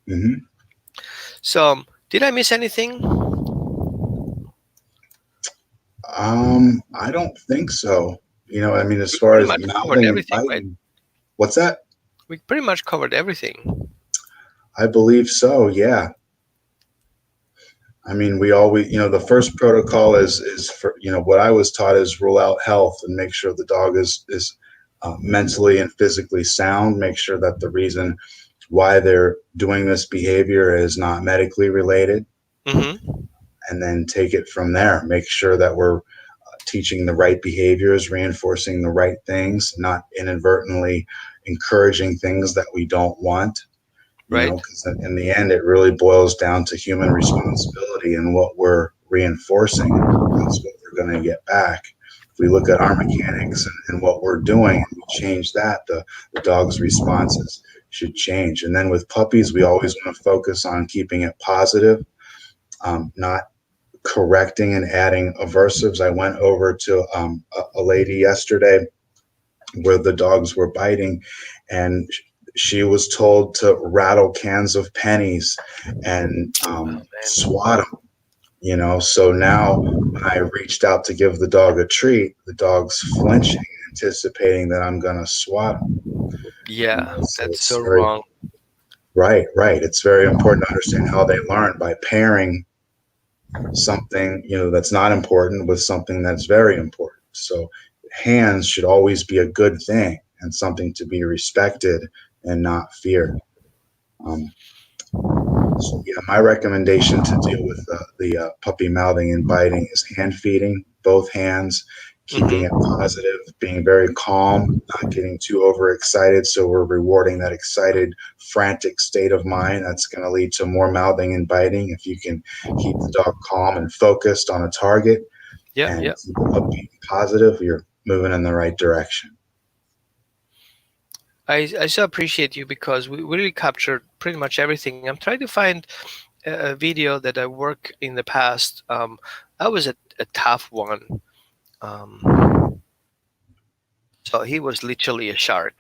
Hmm. So did I miss anything? I don't think so. I mean, as We far pretty as much covered mouthing and everything, right? biting, what's that? We pretty much covered everything. I believe so. Yeah. I mean, we always, the first protocol is for, what I was taught is rule out health and make sure the dog is mentally and physically sound. Make sure that the reason why they're doing this behavior is not medically related, Mm-hmm. and then take it from there. Make sure that we're teaching the right behaviors, reinforcing the right things, not inadvertently encouraging things that we don't want. Right? Because in the end, it really boils down to human responsibility and what we're reinforcing. That's what we're going to get back. If we look at our mechanics and what we're doing and we change that, the dog's responses should change. And then with puppies, we always want to focus on keeping it positive, not correcting and adding aversives. I went over to a lady yesterday where the dogs were biting, and she was told to rattle cans of pennies and swat them. So now when I reached out to give the dog a treat, the dog's flinching, anticipating that I'm going to swat him. Yeah, So that's it's so very wrong. right. It's very important to understand how they learn by pairing something that's not important with something that's very important. So hands should always be a good thing and something to be respected and not feared. So yeah, my recommendation to deal with the puppy mouthing and biting is hand feeding, both hands, keeping it Mm-hmm. positive, being very calm, not getting too overexcited. So we're rewarding that excited, frantic state of mind. That's going to lead to more mouthing and biting. If you can keep the dog calm and focused on a target Yeah, and yeah. keep it upbeat and positive, you're moving in the right direction. I so appreciate you because we really captured pretty much everything. I'm trying to find a video that I worked in the past. That was a tough one. So he was literally a shark,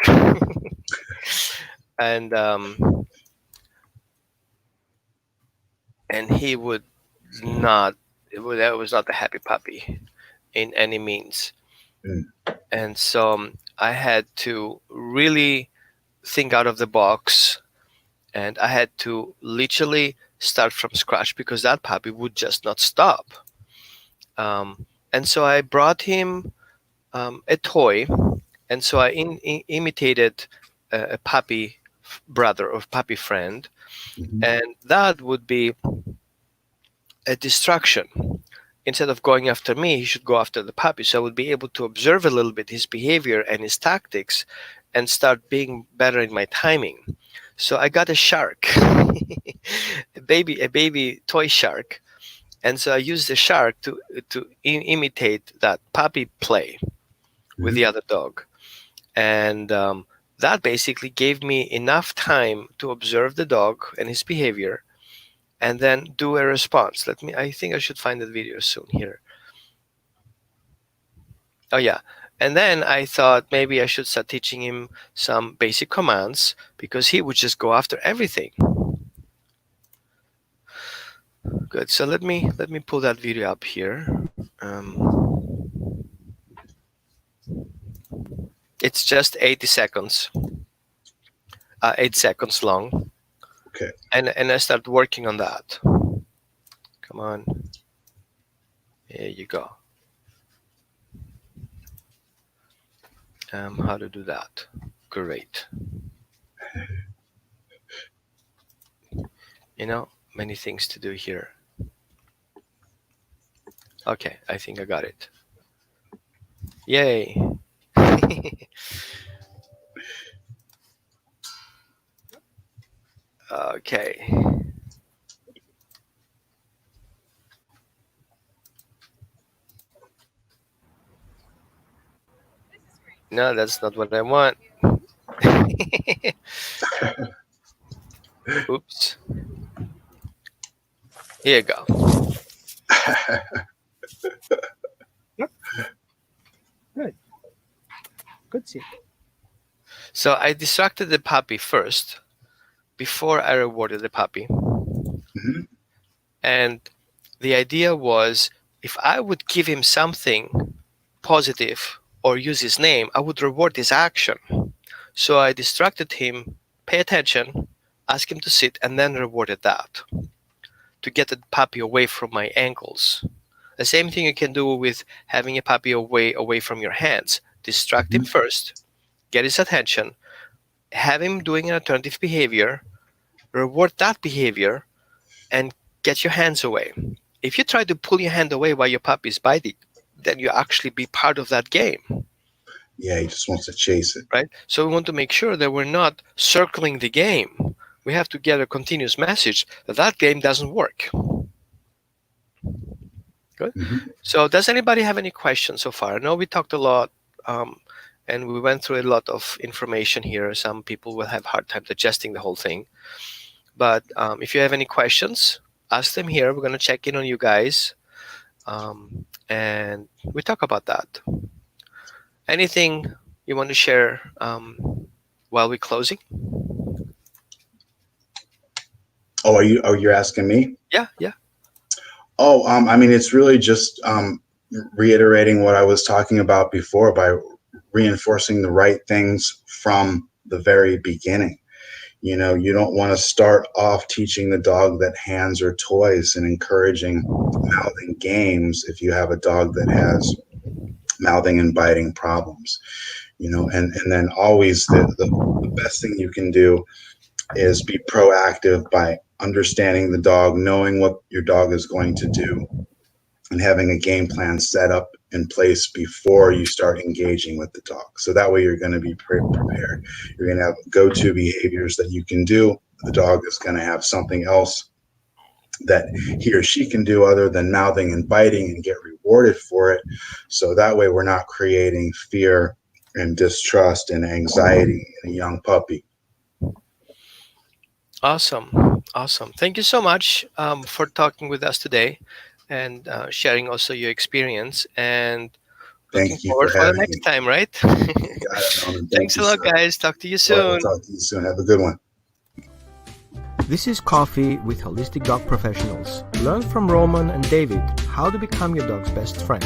and he would not. That was not a happy puppy in any means. Mm. And so I had to really think out of the box, and I had to literally start from scratch because that puppy would just not stop. And so I brought him a toy, and so I imitated a puppy brother or puppy friend, Mhm. and that would be a distraction. Instead of going after me, he should go after the puppy. So I would be able to observe a little bit his behavior and his tactics and start being better in my timing. So I got a shark, a baby toy shark. And so I used the shark to imitate that puppy play with Mhm. the other dog. And that basically gave me enough time to observe the dog and his behavior and then do a response. I think I should find that video soon here. Oh yeah. And then I thought maybe I should start teaching him some basic commands because he would just go after everything. Good. So let me pull that video up here. It's just 80 seconds, 8 seconds long, Okay. and I start working on that. Come on. Here you go. How to do that? Great. Many things to do here. Okay, I think I got it. Yay. Okay. No, that's not what I want. Oops. Here you go. Yep. Good. Good sit. So I distracted the puppy first before I rewarded the puppy. Mhm. And the idea was if I would give him something positive or use his name, I would reward his action. So I distracted him, pay attention, ask him to sit, and then rewarded that to get the puppy away from my ankles. The same thing you can do with having a puppy away from your hands. Distract him first, get his attention, have him doing an alternative behavior, reward that behavior, and get your hands away. If you try to pull your hand away while your puppy is biting, then you actually be part of that game, Yeah, he just wants to chase it. right? So we want to make sure that we're not circling the game. We have to get a continuous message that that game doesn't work. Good. Mhm. So does anybody have any questions so far? I know we talked a lot, and we went through a lot of information here. Some people will have a hard time digesting the whole thing. But if you have any questions, ask them here. We're going to check in on you guys, and we talk about that. Anything you want to share while we're closing? Oh, you're asking me? Yeah. Oh, I mean, it's really just reiterating what I was talking about before by reinforcing the right things from the very beginning. You know, you don't want to start off teaching the dog that hands are toys and encouraging mouthing games if you have a dog that has mouthing and biting problems. You know, and then always the best thing you can do is be proactive by understanding the dog, knowing what your dog is going to do, and having a game plan set up in place before you start engaging with the dog. So that way you're going to be prepared. You're going to have go-to behaviors that you can do. The dog is going to have something else that he or she can do other than mouthing and biting and get rewarded for it. So that way we're not creating fear and distrust and anxiety in a young puppy. Awesome. Thank you so much for talking with us today and sharing also your experience. And looking Thank you forward for for the having next me. time, right? Got it, Norman. Thanks a you, lot, sir. guys. Talk to you All right, soon. I'll talk to you soon. Have a good one. This is Coffee with Holistic Dog Professionals. Learn from Roman and David how to become your dog's best friend.